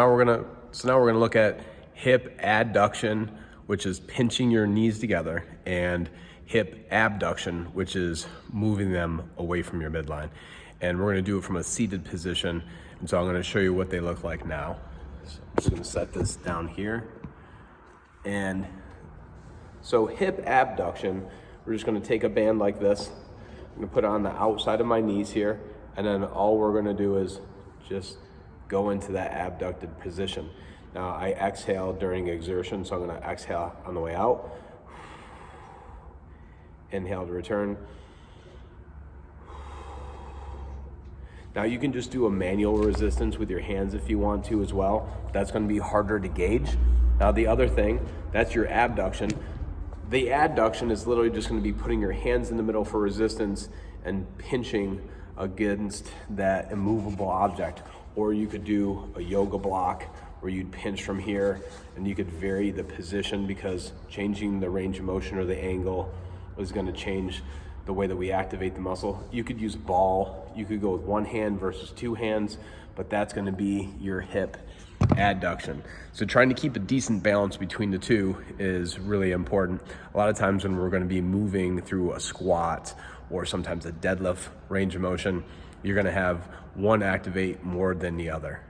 Now we're gonna look at hip adduction, which is pinching your knees together, and hip abduction, which is moving them away from your midline. And we're gonna do it from a seated position. And so I'm gonna show you what they look like now. So I'm just gonna set this down here. And so hip abduction, we're just gonna take a band like this. I'm gonna put it on the outside of my knees here. And then all we're gonna do is just go into that abducted position. Now I exhale during exertion, so I'm gonna exhale on the way out. Inhale to return. Now you can just do a manual resistance with your hands if you want to as well. That's gonna be harder to gauge. Now the other thing, that's your abduction. The adduction is literally just gonna be putting your hands in the middle for resistance and pinching against that immovable object. Or you could do a yoga block where you'd pinch from here and you could vary the position, because changing the range of motion or the angle is gonna change the way that we activate the muscle. You could use ball, you could go with one hand versus two hands, but that's gonna be your hip adduction. So trying to keep a decent balance between the two is really important. A lot of times when we're gonna be moving through a squat or sometimes a deadlift range of motion, you're gonna have one activate more than the other.